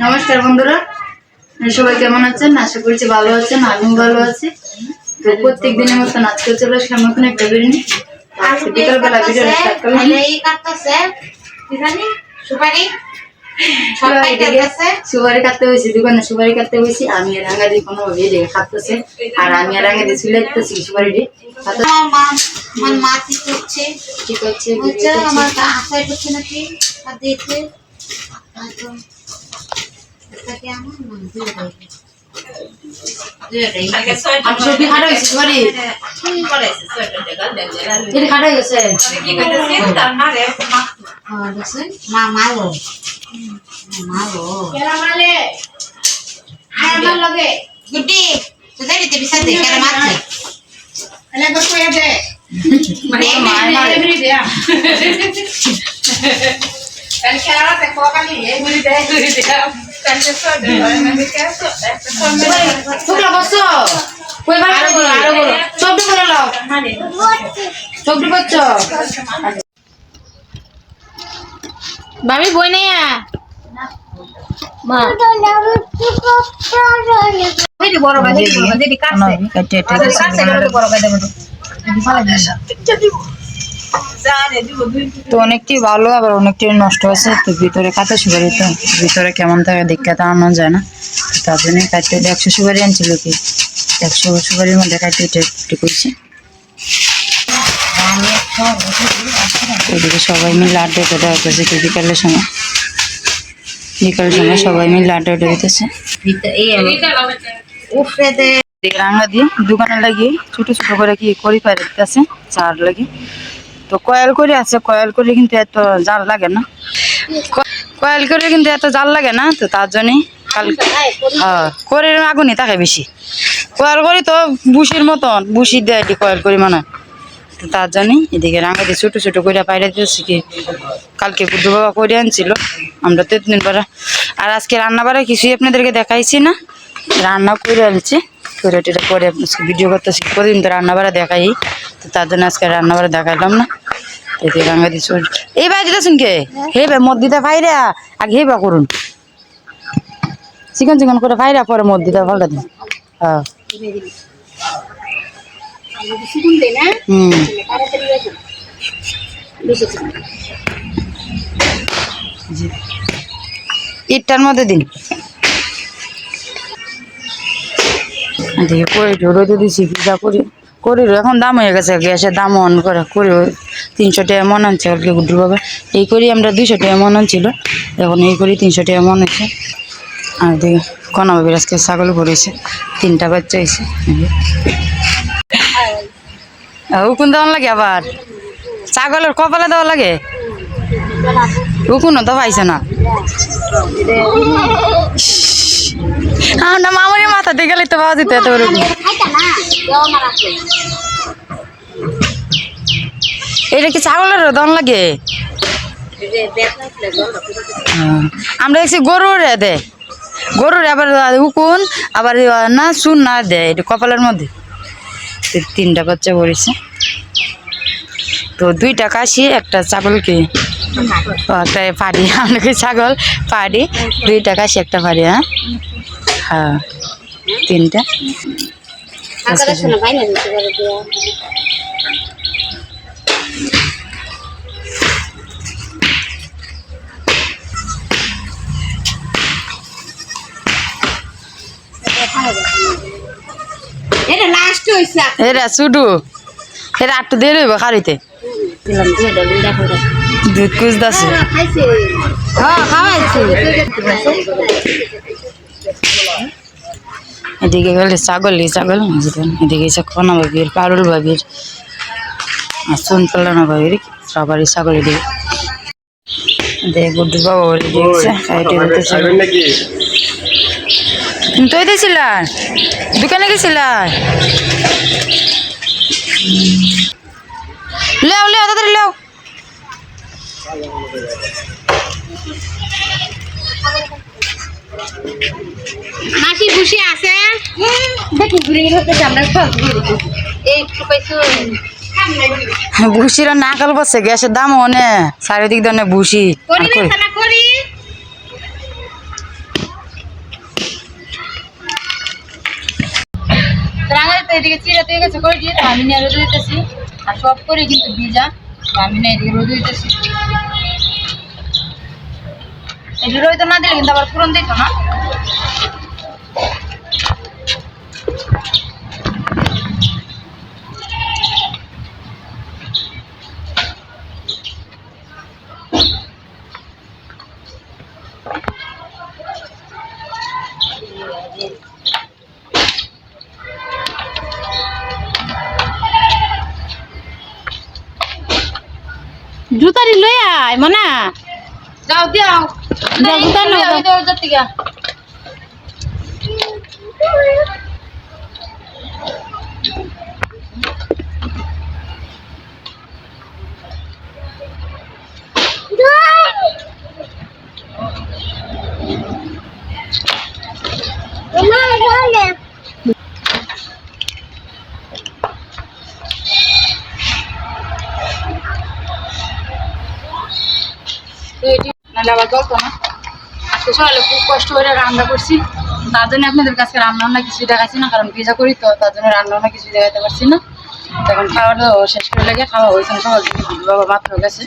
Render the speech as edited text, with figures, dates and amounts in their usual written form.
নমস্কার বন্ধুরা, সবাই কেমন আছেন? আশা করছি ভালো আছেন। আমিও ভালো আছি। তো প্রত্যেক দিনের মতন আজকে চলে আসলাম নতুন একটা ভিডিও নিয়ে। বিকালবেলা ভিডিওটা স্টার্ট করলাম। সুপারি কাটতে হয়েছে, দোকানে সুপারি কাটতে হয়েছি। আমি আর রাঙাদি কোনো ভিডিও খাটতেছে, আর আমি আর রাঙাদি চুলাইতেছি সুপারিটি। ঠিক আছে, সবজি খাটা হয়েছে সুপারি খাটা গেছে গুড্ডি তোদের দিতে বিশাল দে কেন মারছে এলা কত কইয়া দে মানে এভরি দে কাল খেলা তে কোকালি এভরি দে কাল সব দে মানে কেসো শুকলা বসো কই বার আরো বলো সবটি করে লাও সবটি বচ্চো বাবি বই নাই মা এই বড় ভাই দিদি কাটছে কাটছে বড় ভাই দেব তো অনেকটি ভালো আবার অনেকটি নষ্ট হয়েছে। তো ভিতরে কাঁচা সুপারি, তো ভিতরে কেমন থাকে দেখতে তো আনা যায় না। তার জন্য কাটতে 100 সুপারি আনছিল, কি 100 সুপারির মধ্যে কাটতে একটু করছি। ওইদিকে সবাই মিলে আড্ডা দেওয়া হতেছে। তো বিকালের সময় সবাই মিলে আড্ডা দিতেছে। রাঙা দিয়ে দোকানে লাগিয়ে ছোট ছোট করে কি করি পাই দিতেছে চার লাগে। তো কয়েল করে আছে, কয়েল করে কিন্তু এত জাল লাগে না, কয়েল করে কিন্তু এত জাল লাগে না। তো তার জন্যই করে আগুনই থাকে বেশি। কয়েল করি তো বুসির মতন বুসি দেয় কয়েল করি মানে। তো তার জন্যই এদিকে রাঙা দিয়ে ছোট ছোট করে পাইরে দিতেছি। কি কালকে বুদ্ধ বাবা করে আনছিল, আমরা তো এতদিন পরে। আর আজকে রান্না বাড়া কিছুই আপনাদেরকে দেখাইছি না, রান্না করে আনছি। করে টেটা করে ভিডিও করতেছি, প্রতিদিন তো রান্না বাড়া দেখাই। তো তার জন্য আজকে রান্না বাড়া দেখাইলাম না। এদিকে রাঙা দিচ্ছি। এই ভাই দিতেছেন কে? হে ভাই মদ দিতে ভাইরা আগে হে বা করুন, চিকন চিকন করে ভাইরা পরে মদ দিতে ভালো দিন। হ্যাঁ ইটটার মধ্যে দিন। রোদে দিচ্ছি পিজা করি করি। এখন দাম হয়ে গেছে, গ্যাসের দাম অন করে করি 300 টাকা মন আনছে আর কি গুড্ডুর বাবা। এই করি আমরা 200 টাকা মন আনছিল, এখন এই করি 300 টাকা মন আছে। আর দেখি কনা বাবির আজকে ছাগল পড়েছে, 3টা বাচ্চা হয়েছে। উকুন দেওয়া লাগে, আবার ছাগলের কপালে দেওয়া লাগে। উকুনও তো পাইছে না, না মামুনি মাথা দিয়ে গেলে তো পাওয়া যেত এত বড়। এটা কি ছাগলের দন লাগে? আমরা দেখছি গরুর দে, গরুর আবার উকুন আবার না চুন না দেয় এটা কপালের মধ্যে। 3টা বাচ্চা পড়েছে। তো 2টা কাশি, একটা ছাগলকে একটা পাড়ি, আমাকে ছাগল পাড়ি, 2টা কাশি একটা পাড়ি। হ্যাঁ হ্যাঁ 3টা। এরা শুধু এরা 8 দিয়ে রইব খারিতে দুধ খুঁজতেছে। এদিকে গেলে ছাগল এদিকে কনা বাবির, পারুল বাবির আর চুন পাল্লানা বাবির সবারই ছাগল। এদিকে দেখ গুড্ডু বাবা তুমি তো দিয়েছিলা দোকানে গেছিলা? লেও লেও তাড়াতাড়ি লেও। মাসি বসে আছে দেখি ঘুরে গেলে আমরা এই পাইছো ভুসিরা নাকাল বসছে, গ্যাসের দাম অনেক, চারিদিক ধরনের ভুসি। তো এদিকে চিরা দিয়ে গেছে করে দিয়ে, তো আমি নিয়ে রোদে দিতেছি। আর সব করে কিন্তু ভিজা, তো আমি না এদিকে রোদে দিতেছি। এই রোদে না দিলে কিন্তু আবার পুরন দিত না। জুতারি লই আয় মনা যাও দিয়াও, যাও, জুতা নাও, আমি তো যাচ্ছি গা। নাহলে আবার চলতো না। আজকে সকালে খুব কষ্ট করে রান্না করছি, তার জন্য আপনাদের কাছে রান্না বান্না কিছুই দেখাচ্ছি না, কারণ ভিজা করি তো, তার জন্য রান্না বান্না কিছুই দেখাতে পারছি না। তখন খাওয়াটা শেষ করে লেগে খাওয়া হয়েছে না, সকাল থেকে দুধ বাবা মাত্র গেছে।